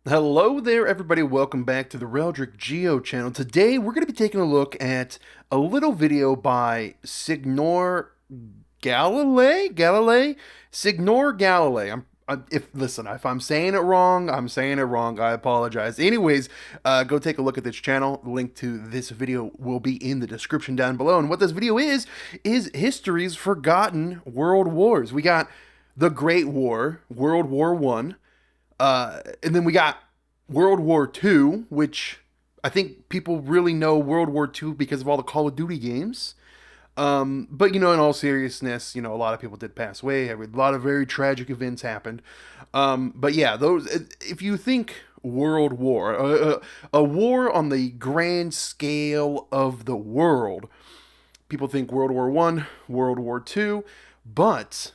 Hello there, everybody. Welcome back to the Reldrick Geo channel. Today, we're going to be taking a look at a little video by Signore Galilei? Signore Galilei. If I'm saying it wrong, I'm saying it wrong. I apologize. Anyways, go take a look at this channel. The link to this video will be in the description down below. And what this video is history's forgotten world wars. We got the Great War, World War One. And then we got World War II, which I think people really know World War II because of all the Call of Duty games. But in all seriousness, a lot of people did pass away. A lot of very tragic events happened. But yeah, those. If you think World War, a war on the grand scale of the world, people think World War One, World War Two, but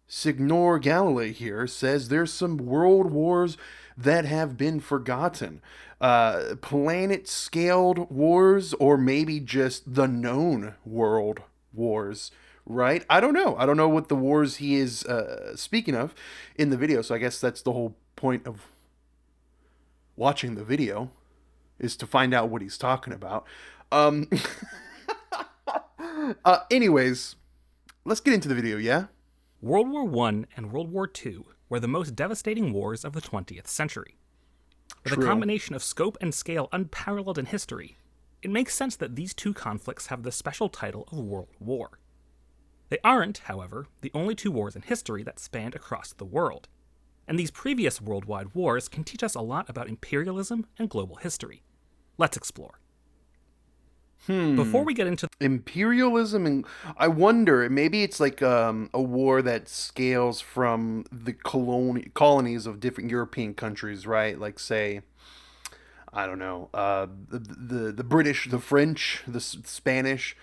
Signore Galilei here says there's some world wars that have been forgotten. Planet scaled wars, or maybe just the known world wars, right? I don't know. I don't know what the wars he is speaking of in the video, so I guess that's the whole point of watching the video, is to find out what he's talking about. Um, anyways, let's get into the video, yeah? World War I and World War II were the most devastating wars of the 20th century. With True. a combination of scope and scale unparalleled in history, it makes sense that these two conflicts have the special title of World War. They aren't, however, the only two wars in history that spanned across the world, and these previous worldwide wars can teach us a lot about imperialism and global history. Let's explore. Before we get into Imperialism, and I wonder, maybe it's like a war that scales from the colonies of different European countries, right? Like, say, I don't know, the British, the French, the Spanish.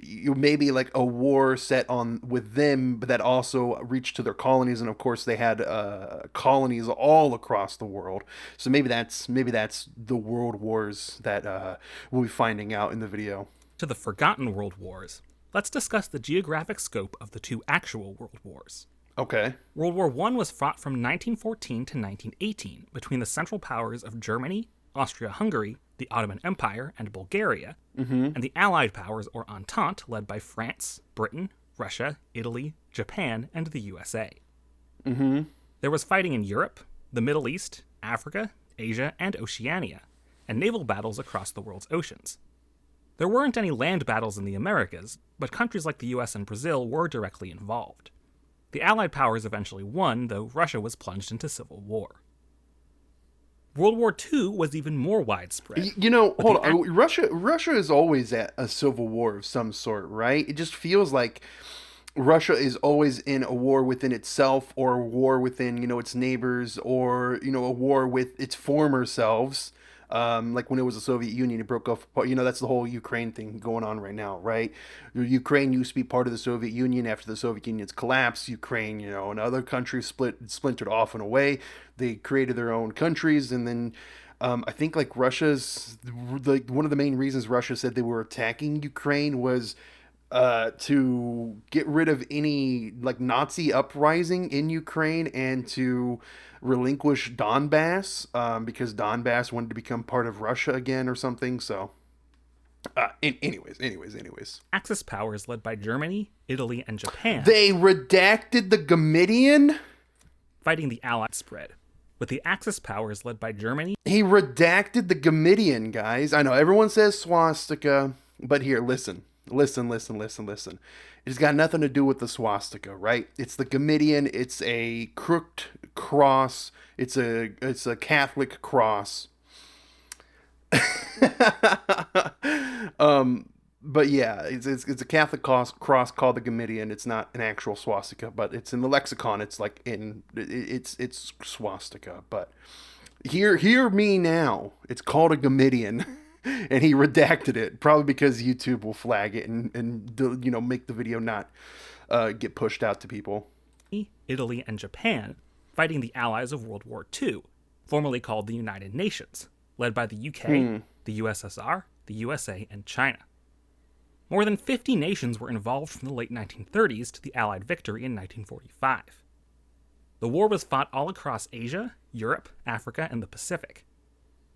You maybe like a war set on with them, but that also reached to their colonies, and of course they had colonies all across the world. So maybe that's the world wars that we'll be finding out in the video. the forgotten world wars, let's discuss the geographic scope of the two actual world wars. Okay. World War I was fought from 1914 to 1918 between the Central Powers of Germany, Austria-Hungary, the Ottoman Empire, and Bulgaria, and the Allied Powers, or Entente, led by France, Britain, Russia, Italy, Japan, and the USA. There was fighting in Europe, the Middle East, Africa, Asia, and Oceania, and naval battles across the world's oceans. There weren't any land battles in the Americas, but countries like the US and Brazil were directly involved. The Allied powers eventually won, though Russia was plunged into civil war. World War II was even more widespread. Hold on. Russia is always at a civil war of some sort, right? It just feels like Russia is always in a war within itself, or a war within, its neighbors, or, a war with its former selves. Like when it was the Soviet Union, it broke off. That's the whole Ukraine thing going on right now, right? Ukraine used to be part of the Soviet Union. After the Soviet Union's collapse, Ukraine, and other countries splintered off and away. They created their own countries, and then I think like Russia's like one of the main reasons Russia said they were attacking Ukraine was to get rid of any like Nazi uprising in Ukraine, and to relinquish Donbass, because Donbass wanted to become part of Russia again or something. So, anyways, Axis powers led by Germany, Italy, and Japan they redacted the Gamidian. fighting the Allied spread, with the Axis powers led by Germany. He redacted the Gamidian, guys. I know everyone says swastika, but here, listen. It's got nothing to do with the swastika, right? It's the Gamidian. It's a crooked cross. It's a Catholic cross. But yeah, it's a Catholic cross called the Gamidian. It's not an actual swastika, but it's in the lexicon. It's like it's swastika. But hear me now. It's called a Gamidian. And he redacted it, probably because YouTube will flag it and make the video not get pushed out to people. Italy, and Japan fighting the allies of World War II, formerly called the United Nations, led by the UK, the USSR, the USA, and China. More than 50 nations were involved from the late 1930s to the Allied victory in 1945. The war was fought all across Asia, Europe, Africa, and the Pacific.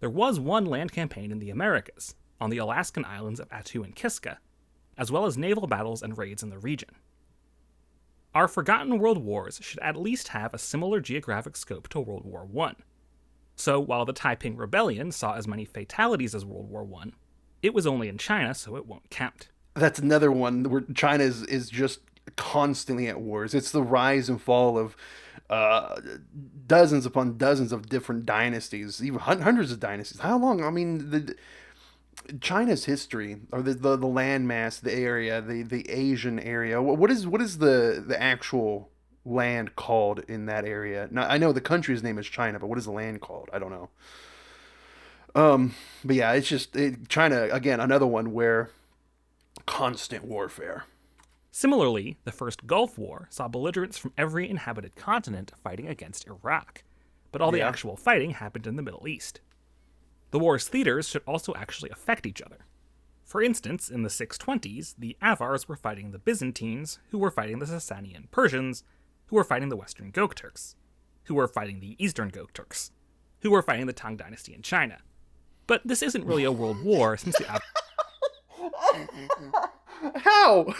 There was one land campaign in the Americas, on the Alaskan islands of Attu and Kiska, as well as naval battles and raids in the region. Our forgotten world wars should at least have a similar geographic scope to World War I. So while the Taiping Rebellion saw as many fatalities as World War I, it was only in China, so it won't count. That's another one where China is just constantly at wars. It's the rise and fall of dozens upon dozens of different dynasties, even hundreds of dynasties. How long? I mean, China's history, or the landmass, the area, the Asian area. What is the actual land called in that area? Now, I know the country's name is China, but what is the land called? I don't know. But yeah, it's just China again, another one where constant warfare. Similarly, the First Gulf War saw belligerents from every inhabited continent fighting against Iraq, but all the Yeah. actual fighting happened in the Middle East. The war's theaters should also actually affect each other. For instance, in the 620s, the Avars were fighting the Byzantines, who were fighting the Sasanian Persians, who were fighting the Western Gokturks, who were fighting the Eastern Gokturks, who were fighting the Tang Dynasty in China. But this isn't really a world war since the How?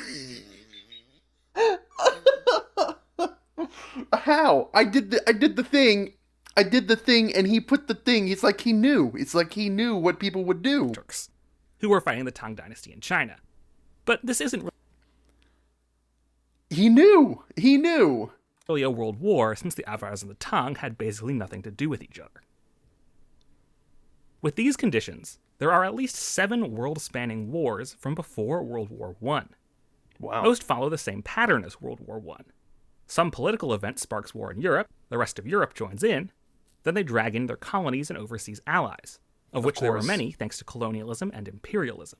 How? I did the thing. I did the thing, and he put the thing. It's like he knew. It's like he knew what people would do. Turks, who were fighting the Tang Dynasty in China. But this isn't He knew. He knew. really a world war since the Avars and the Tang had basically nothing to do with each other. With these conditions, there are at least 7 world-spanning wars from before World War I. Wow. Most follow the same pattern as World War I. Some political event sparks war in Europe, the rest of Europe joins in, then they drag in their colonies and overseas allies, of which there were course. many thanks to colonialism and imperialism.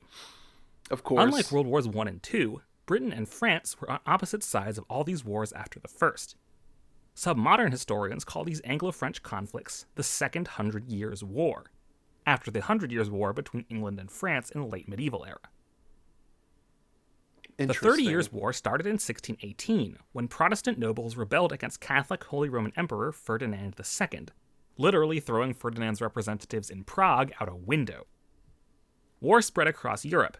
Of course. Unlike World Wars I and II, Britain and France were on opposite sides of all these wars after the first. Some modern historians call these Anglo-French conflicts the Second Hundred Years' War, after the Hundred Years' War between England and France in the late medieval era. The 30 Years' War started in 1618, when Protestant nobles rebelled against Catholic Holy Roman Emperor Ferdinand II, literally throwing Ferdinand's representatives in Prague out a window. War spread across Europe,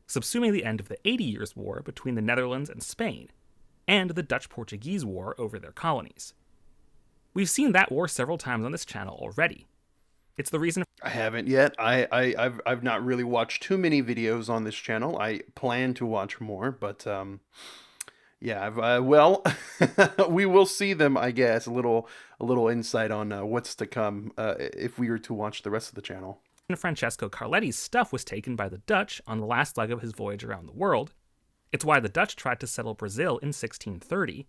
subsuming the end of the 80 Years' War between the Netherlands and Spain, and the Dutch-Portuguese War over their colonies. We've seen that war several times on this channel already. It's the reason I haven't yet. I've not really watched too many videos on this channel. I plan to watch more, but yeah, well, we will see them. I guess a little insight on what's to come if we were to watch the rest of the channel. Francesco Carletti's stuff was taken by the Dutch on the last leg of his voyage around the world. It's why the Dutch tried to settle Brazil in 1630,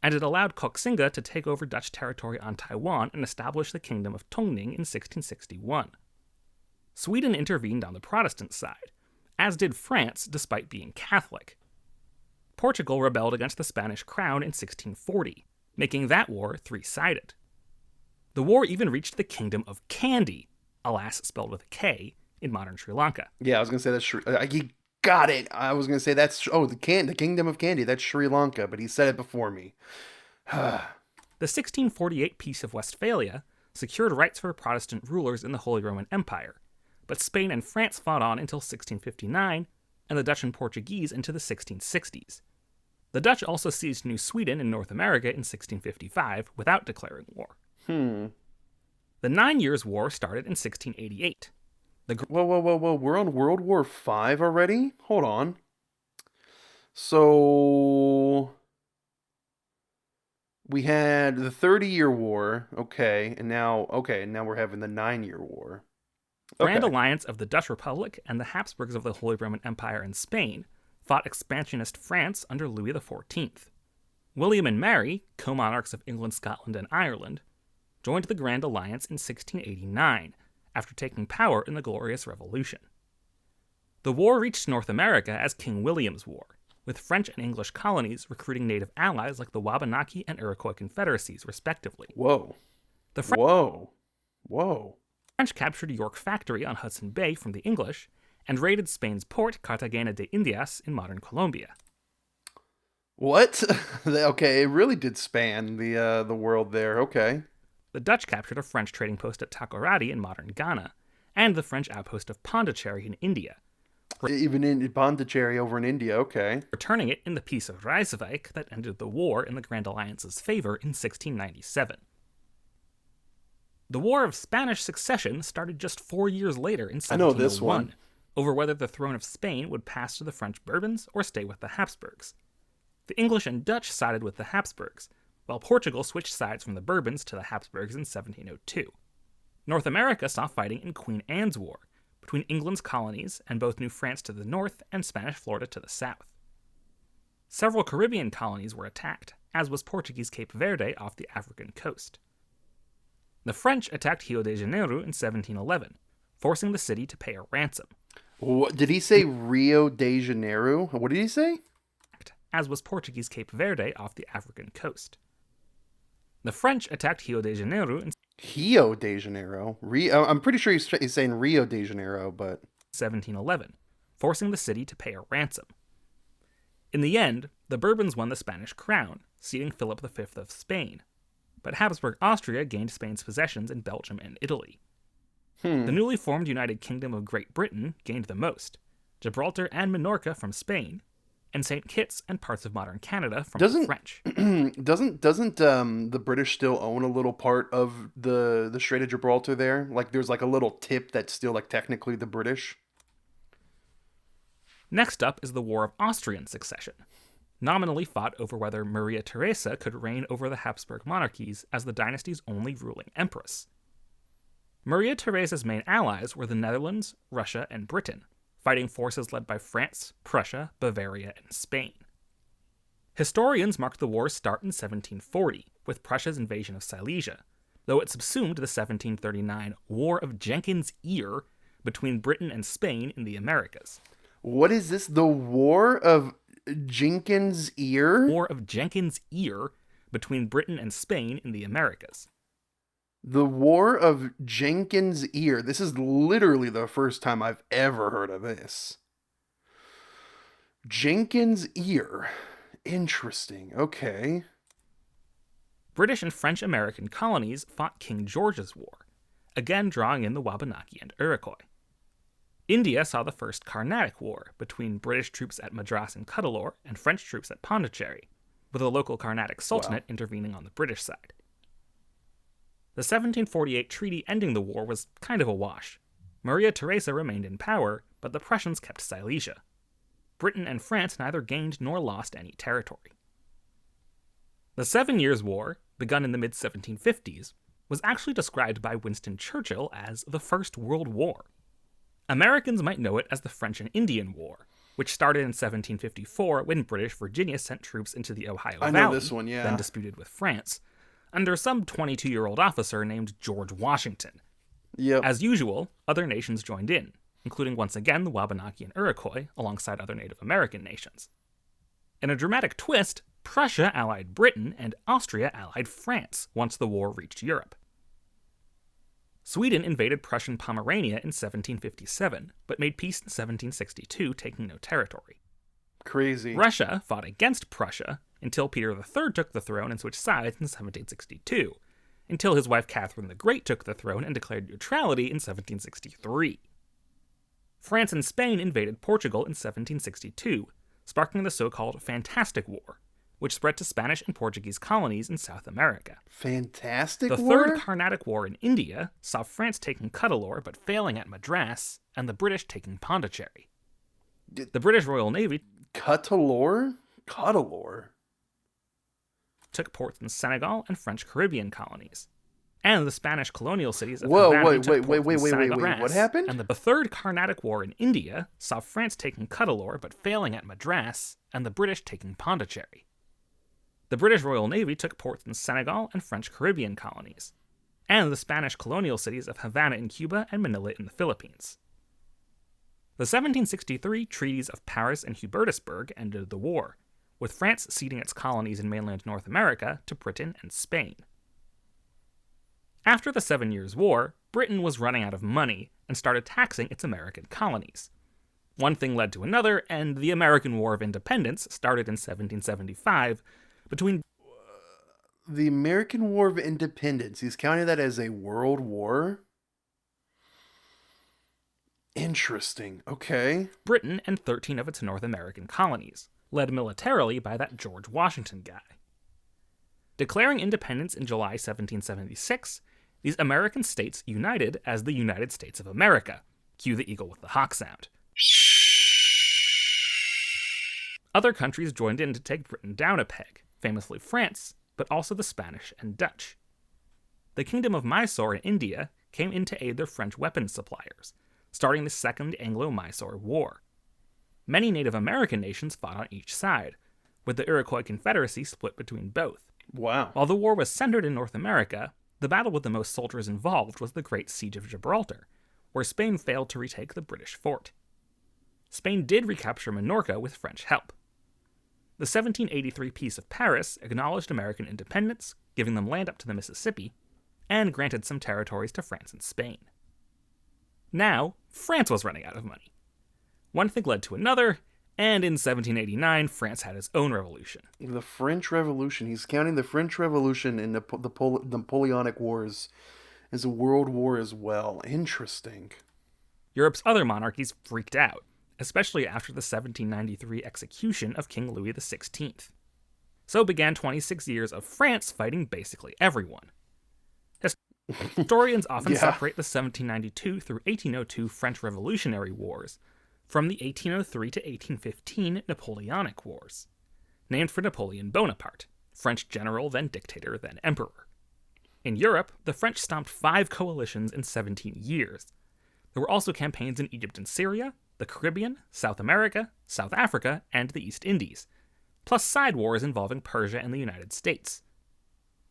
and it allowed Koxinga to take over Dutch territory on Taiwan and establish the Kingdom of Tongning in 1661. Sweden intervened on the Protestant side, as did France despite being Catholic. Portugal rebelled against the Spanish crown in 1640, making that war three-sided. The war even reached the Kingdom of Kandy, alas spelled with a K, in modern Sri Lanka. Yeah, I was gonna say that's he got it. I was gonna say that's the Kingdom of Kandy. That's Sri Lanka, but he said it before me. The 1648 Peace of Westphalia secured rights for Protestant rulers in the Holy Roman Empire, but Spain and France fought on until 1659, and the Dutch and Portuguese into the 1660s. The Dutch also seized New Sweden in North America in 1655 without declaring war. The 9 Years' War started in 1688. Whoa! We're on World War V already. Hold on. So we had the 30-Year War, and now we're having the 9-Year War. Grand Alliance of the Dutch Republic and the Habsburgs of the Holy Roman Empire and Spain fought expansionist France under Louis XIV. William and Mary, co-monarchs of England, Scotland, and Ireland, joined the Grand Alliance in 1689, after taking power in the Glorious Revolution. The war reached North America as King William's War, with French and English colonies recruiting native allies like the Wabanaki and Iroquois confederacies, respectively. Whoa. The French captured York Factory on Hudson Bay from the English and raided Spain's port Cartagena de Indias in modern Colombia. What? Okay, it really did span the world there. Okay. The Dutch captured a French trading post at Takoradi in modern Ghana, and the French outpost of Pondicherry in India, Even in Pondicherry over in India. Okay. returning it in the Peace of Rijswijk that ended the war in the Grand Alliance's favor in 1697. The War of Spanish Succession started just 4 years later in I know this one. 1701, over whether the throne of Spain would pass to the French Bourbons or stay with the Habsburgs. The English and Dutch sided with the Habsburgs, while Portugal switched sides from the Bourbons to the Habsburgs in 1702. North America saw fighting in Queen Anne's War, between England's colonies and both New France to the north and Spanish Florida to the south. Several Caribbean colonies were attacked, as was Portuguese Cape Verde off the African coast. The French attacked Rio de Janeiro in 1711, forcing the city to pay a ransom. What did he say? Rio de Janeiro? What did he say? As was Portuguese Cape Verde off the African coast. The French attacked Rio de Janeiro in Rio de Janeiro. I'm pretty sure he's saying Rio de Janeiro, but 1711, forcing the city to pay a ransom. In the end, the Bourbons won the Spanish crown, ceding Philip V of Spain, but Habsburg Austria gained Spain's possessions in Belgium and Italy. The newly formed United Kingdom of Great Britain gained the most, Gibraltar and Minorca from Spain, and St. Kitts and parts of modern Canada from the French. doesn't the British still own a little part of the Strait of Gibraltar there? Like there's like a little tip that's still like technically the British. Next up is the War of Austrian Succession, nominally fought over whether Maria Theresa could reign over the Habsburg monarchies as the dynasty's only ruling empress. Maria Theresa's main allies were the Netherlands, Russia, and Britain, fighting forces led by France, Prussia, Bavaria, and Spain. Historians mark the war's start in 1740, with Prussia's invasion of Silesia, though it subsumed the 1739 War of Jenkins' Ear between Britain and Spain in the Americas. What is this? The War of Jenkins' Ear? War of Jenkins' Ear between Britain and Spain in the Americas. The War of Jenkins' Ear. This is literally the first time I've ever heard of this. Jenkins' Ear. Interesting. Okay. British and French American colonies fought King George's War, again drawing in the Wabanaki and Iroquois. India saw the First Carnatic War between British troops at Madras and Cuddalore and French troops at Pondicherry, with a local Carnatic Sultanate intervening on the British side. The 1748 treaty ending the war was kind of a wash. Maria Theresa remained in power, but the Prussians kept Silesia. Britain and France neither gained nor lost any territory. The 7 Years' War, begun in the mid-1750s, was actually described by Winston Churchill as the First World War. Americans might know it as the French and Indian War, which started in 1754 when British Virginia sent troops into the Ohio Valley, know this one, yeah. then disputed with France, under some 22-year-old officer named George Washington. Yep. As usual, other nations joined in, including once again the Wabanaki and Iroquois, alongside other Native American nations. In a dramatic twist, Prussia allied Britain and Austria allied France once the war reached Europe. Sweden invaded Prussian Pomerania in 1757, but made peace in 1762, taking no territory. Crazy. Russia fought against Prussia until Peter III took the throne and switched sides in 1762, until his wife Catherine the Great took the throne and declared neutrality in 1763. France and Spain invaded Portugal in 1762, sparking the so-called Fantastic War, which spread to Spanish and Portuguese colonies in South America. Fantastic The War? Third Carnatic War in India saw France taking Cuddalore but failing at Madras, and the British taking Pondicherry. The British Royal Navy Cuddalore? Cuddalore? took ports in Senegal and French Caribbean colonies. And the Spanish colonial cities of Whoa, Havana wait, took wait, ports wait, in wait, Senegal. what happened? And the Third Carnatic War in India saw France taking Cuddalore but failing at Madras, and the British taking Pondicherry. The British Royal Navy took ports in Senegal and French Caribbean colonies. And the Spanish colonial cities of Havana in Cuba and Manila in the Philippines. The 1763 treaties of Paris and Hubertusburg ended the war, with France ceding its colonies in mainland North America to Britain and Spain. After the 7 Years' War, Britain was running out of money and started taxing its American colonies. One thing led to another, and the American War of Independence started in 1775 between The American War of Independence. He's counting that as a world war? Interesting. Okay. Britain and 13 of its North American colonies, led militarily by that George Washington guy. Declaring independence in July 1776, these American states united as the United States of America. Cue the eagle with the hawk sound. Other countries joined in to take Britain down a peg, famously France, but also the Spanish and Dutch. The Kingdom of Mysore in India came in to aid their French weapons suppliers, starting the Second Anglo-Mysore War. Many Native American nations fought on each side, with the Iroquois Confederacy split between both. Wow. While the war was centered in North America, the battle with the most soldiers involved was the Great Siege of Gibraltar, where Spain failed to retake the British fort. Spain did recapture Minorca with French help. The 1783 Peace of Paris acknowledged American independence, giving them land up to the Mississippi, and granted some territories to France and Spain. Now, France was running out of money. One thing led to another, and in 1789, France had its own revolution. The French Revolution. He's counting the French Revolution and the Napoleonic Wars as a world war as well. Interesting. Europe's other monarchies freaked out, especially after the 1793 execution of King Louis XVI. So began 26 years of France fighting basically everyone. Historians often separate the 1792 through 1802 French Revolutionary Wars from the 1803 to 1815 Napoleonic Wars, named for Napoleon Bonaparte, French general, then dictator, then emperor. In Europe, the French stomped 5 coalitions in 17 years. There were also campaigns in Egypt and Syria, the Caribbean, South America, South Africa, and the East Indies, plus side wars involving Persia and the United States.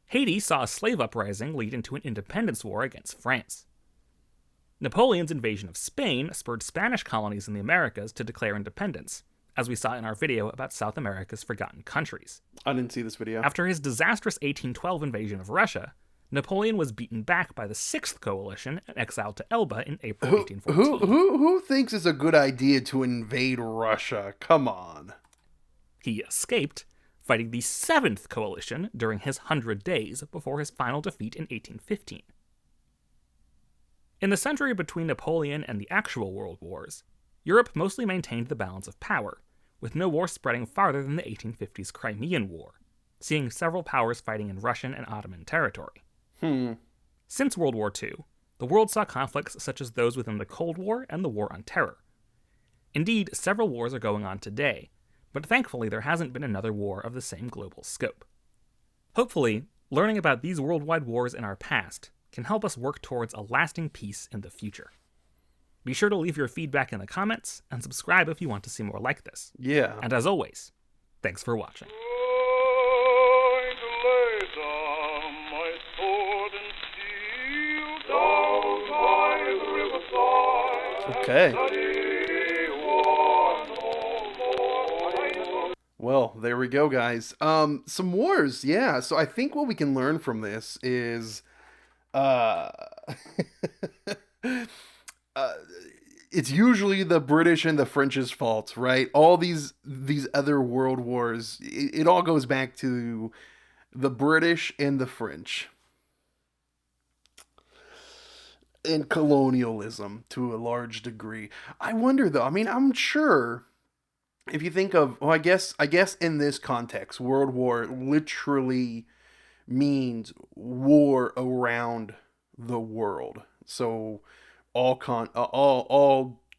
Haiti saw a slave uprising lead into an independence war against France. Napoleon's invasion of Spain spurred Spanish colonies in the Americas to declare independence, as we saw in our video about South America's forgotten countries. I didn't see this video. After his disastrous 1812 invasion of Russia, Napoleon was beaten back by the Sixth Coalition and exiled to Elba in April 1814. Who thinks it's a good idea to invade Russia? Come on. He escaped, fighting the Seventh Coalition during his 100 days before his final defeat in 1815. In the century between Napoleon and the actual world wars, Europe mostly maintained the balance of power, with no war spreading farther than the 1850s Crimean War, seeing several powers fighting in Russian and Ottoman territory. Since World War II, the world saw conflicts such as those within the Cold War and the War on Terror. Indeed, several wars are going on today, but thankfully there hasn't been another war of the same global scope. Hopefully, learning about these worldwide wars in our past can help us work towards a lasting peace in the future. Be sure to leave your feedback in the comments, and subscribe if you want to see more like this. Yeah. And as always, thanks for watching. Okay. Well, there we go, guys. Some wars, yeah. So I think what we can learn from this is, it's usually the British and the French's fault, right? All these other world wars, it all goes back to the British and the French. And colonialism to a large degree. I wonder though, I mean, I'm sure if you think of, well, I guess in this context, world war literally means war around the world. So all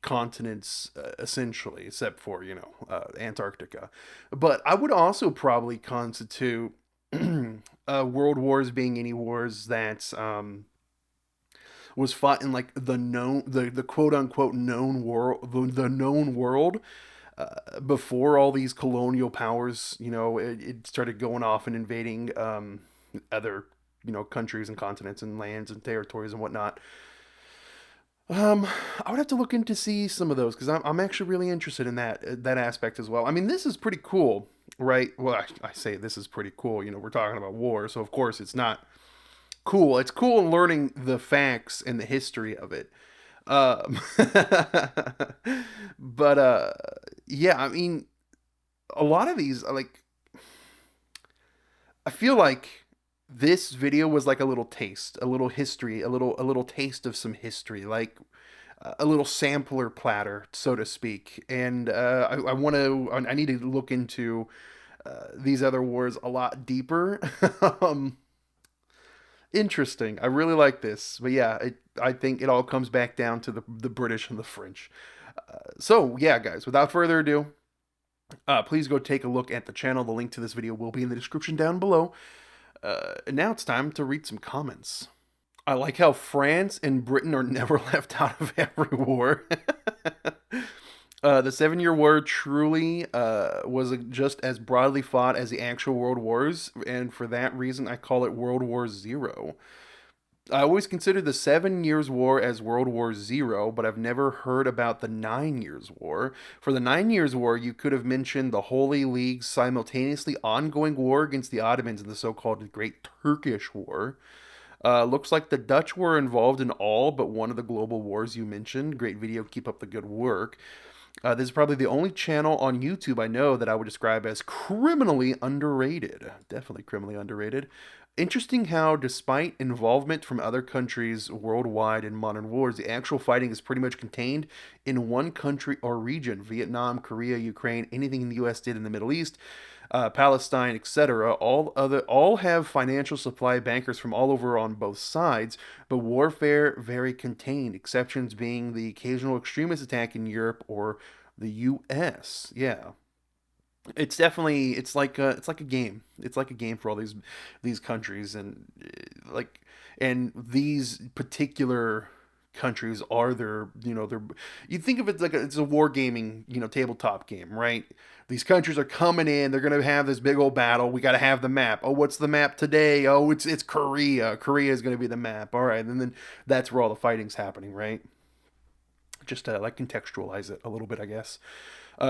continents essentially, except for, Antarctica. But I would also probably constitute world wars being any wars that was fought in like the quote unquote known world, the known world, before all these colonial powers, it started going off and invading other, countries and continents and lands and territories and whatnot. I would have to look into see some of those because I'm actually really interested in that aspect as well. I mean, this is pretty cool, right? Well, I say this is pretty cool. We're talking about war, so of course it's not cool. It's cool learning the facts and the history of it. Um, but yeah, I mean, a lot of these, like, I feel like this video was like a little taste, a little history, a little taste of some history, like a little sampler platter, so to speak. And I want to, I need to look into these other wars a lot deeper. um, Interesting. I really like this, but yeah, I think it all comes back down to the British and the French. So yeah, guys, without further ado, please go take a look at the channel. The link to this video will be in the description down below. And now it's time to read some comments. I like how France and Britain are never left out of every war. The Seven-Year War truly was just as broadly fought as the actual World Wars, and for that reason, I call it World War Zero. I always considered the 7 Years' War as World War Zero, but I've never heard about the 9 Years' War. For the 9 Years' War, you could have mentioned the Holy League's simultaneously ongoing war against the Ottomans in the so-called Great Turkish War. Looks like the Dutch were involved in all but one of the global wars you mentioned. Great video, keep up the good work. This is probably the only channel on YouTube I know that I would describe as criminally underrated. Definitely criminally underrated. Interesting how, despite involvement from other countries worldwide in modern wars, the actual fighting is pretty much contained in one country or region. Vietnam, Korea, Ukraine, anything the US did in the Middle East, Palestine, etc. All have financial supply bankers from all over on both sides, but warfare very contained. Exceptions being the occasional extremist attack in Europe or the U.S. Yeah, it's definitely it's like a game. It's like a game for all these countries and like and these particular countries are their their you think of it like it's a war gaming tabletop game, right? These countries are coming in, they're gonna have this big old battle. We got to have the map. Oh, what's the map today? Oh, it's Korea is gonna be the map. All right, and then that's where all the fighting's happening, right? Just to like contextualize it a little bit, I guess.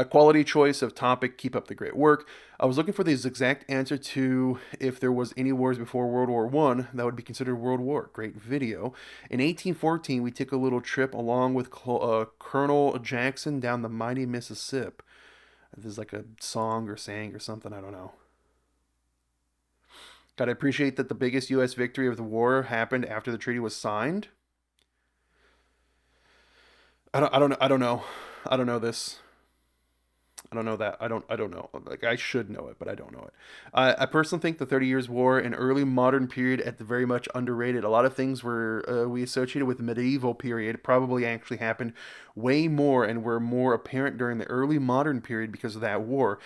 Quality choice of topic. Keep up the great work. I was looking for the exact answer to if there was any wars before World War One that would be considered World War. Great video. In 1814, we took a little trip along with Colonel Jackson down the mighty Mississippi. This is like a song or saying or something. I don't know. Gotta appreciate that the biggest U.S. victory of the war happened after the treaty was signed. I don't know. I don't know this. I don't know that. I don't know. Like I should know it, but I don't know it. I personally think the 30 Years' War, an early modern period, at the very much underrated. A lot of things were we associated with the medieval period probably actually happened way more and were more apparent during the early modern period because of that war.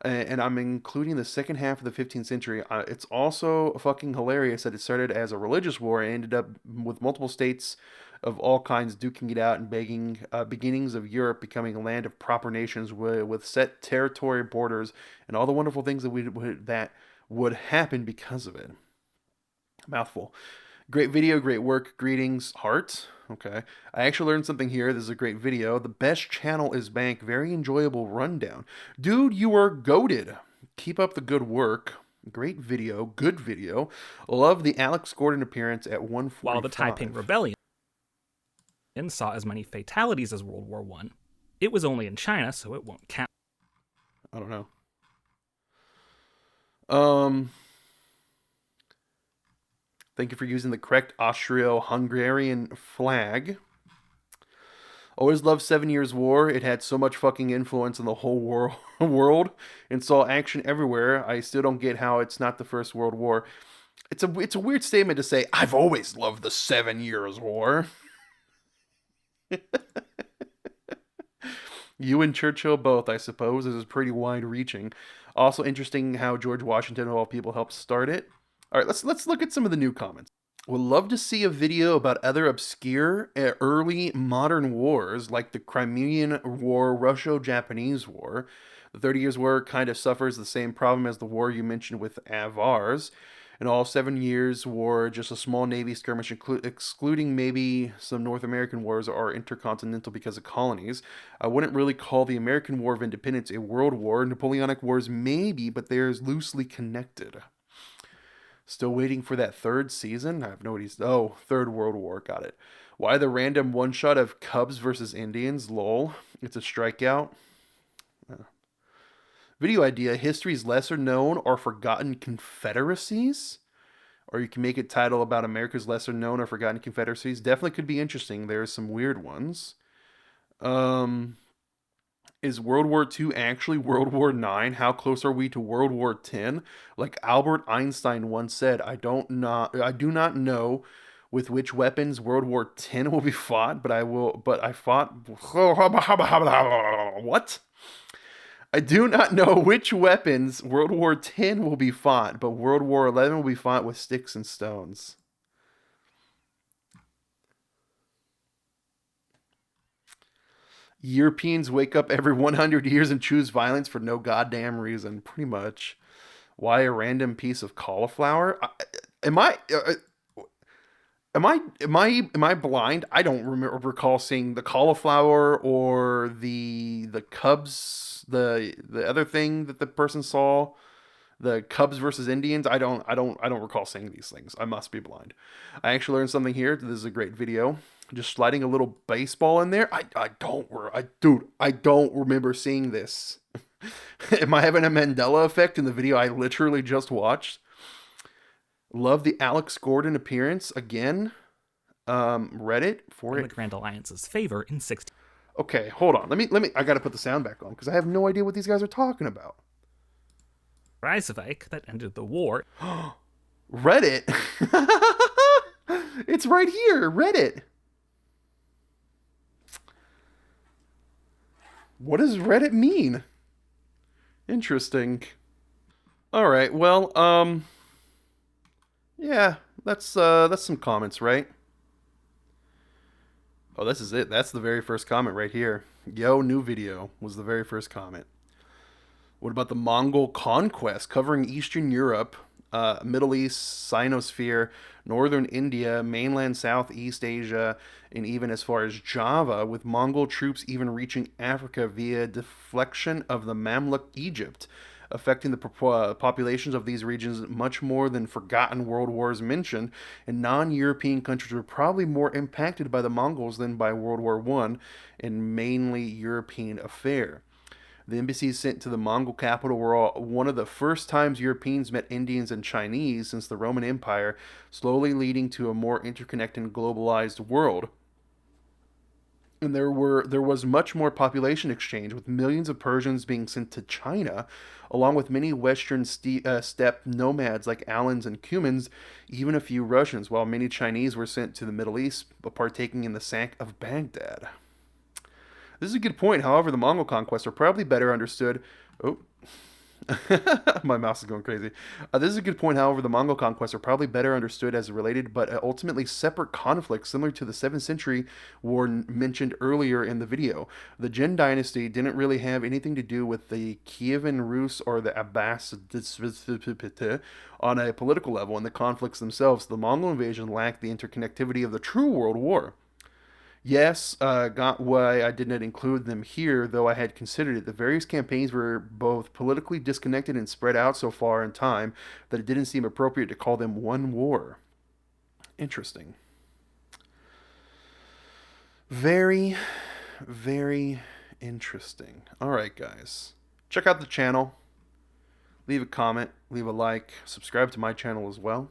And I'm including the second half of the 15th century. It's also fucking hilarious that it started as a religious war and ended up with multiple states of all kinds duking it out and begging beginnings of Europe becoming a land of proper nations with set territory borders and all the wonderful things that would happen because of it. Mouthful. Great video, great work. Greetings, heart. Okay. I actually learned something here. This is a great video. The best channel is Bank. Very enjoyable rundown. Dude, you are goated. Keep up the good work. Great video. Good video. Love the Alex Gordon appearance at While the Taiping 145. Rebellion saw as many fatalities as World War I, it was only in China, so it won't count. I don't know. Um, Thank you for using the correct Austro-Hungarian flag. Always loved 7 Years' War. It had so much fucking influence in the whole world and saw action everywhere. I still don't get how it's not the first World War. It's a weird statement to say. I've always loved the 7 Years' War. You and Churchill both, I suppose. This is pretty wide-reaching. Also interesting how George Washington of all people helped start it. All right, let's look at some of the new comments. Would love to see a video about other obscure early modern wars like the Crimean War, Russo-Japanese War. The 30 Years' War kind of suffers the same problem as the war you mentioned with Avars. In all 7 Years' War, just a small Navy skirmish, excluding maybe some North American wars are intercontinental because of colonies. I wouldn't really call the American War of Independence a world war. Napoleonic Wars maybe, but they're loosely connected. Still waiting for that third season? I have no idea. Oh, Third World War. Got it. Why the random one shot of Cubs versus Indians? Lol. It's a strikeout. Video idea: history's lesser known or forgotten confederacies. Or you can make it title about America's lesser known or forgotten confederacies. Definitely could be interesting. There's some weird ones. Um, is World War II actually World War IX? How close are we to World War X? Like Albert Einstein once said, I do not know with which weapons World War X will be fought, but I fought what? I do not know which weapons World War X will be fought, but World War XI will be fought with sticks and stones. Europeans wake up every 100 years and choose violence for no goddamn reason, pretty much. Why a random piece of cauliflower? Am I am I blind? I don't recall seeing the cauliflower or the Cubs, the other thing that the person saw, the Cubs versus Indians. I don't recall seeing these things. I must be blind. I actually learned something here. This is a great video. Just sliding a little baseball in there. I don't remember seeing this. Am I having a Mandela effect in the video I literally just watched? Love the Alex Gordon appearance again. Reddit for in it. the Grand Alliance's favor in 16. Okay, hold on. Let me. I gotta put the sound back on because I have no idea what these guys are talking about. Reisevik that ended the war. Reddit. It's right here. Reddit. What does Reddit mean? Interesting. All right. Well, yeah, that's some comments, right? Oh, this is it. That's the very first comment right here. Yo, new video was the very first comment. What about the Mongol conquest covering Eastern Europe, Middle East, Sinosphere, Northern India, mainland Southeast Asia, and even as far as Java, with Mongol troops even reaching Africa via deflection of the Mamluk Egypt, affecting the populations of these regions much more than forgotten world wars mentioned, and non-European countries were probably more impacted by the Mongols than by World War One, and mainly European affair. The embassies sent to the Mongol capital were one of the first times Europeans met Indians and Chinese since the Roman Empire, slowly leading to a more interconnected and globalized world. And there was much more population exchange, with millions of Persians being sent to China, along with many Western steppe nomads like Alans and Cumans, even a few Russians, while many Chinese were sent to the Middle East, partaking in the sack of Baghdad. This is a good point. However, the Mongol conquests are probably better understood. Oh, my mouse is going crazy. This is a good point. However, the Mongol conquests are probably better understood as related but ultimately separate conflicts, similar to the 7th century war mentioned earlier in the video. The Jin dynasty didn't really have anything to do with the Kievan Rus or the Abbasids on a political level in the conflicts themselves. The Mongol invasion lacked the interconnectivity of the true world war. Yes, got why I did not include them here, though I had considered it. The various campaigns were both politically disconnected and spread out so far in time that it didn't seem appropriate to call them one war. Interesting. Very, very interesting. All right, guys. Check out the channel. Leave a comment, leave a like, subscribe to my channel as well.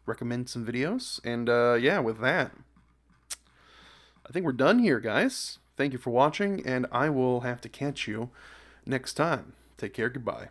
Recommend some videos. And yeah, with that, I think we're done here, guys. Thank you for watching, and I will have to catch you next time. Take care. Goodbye.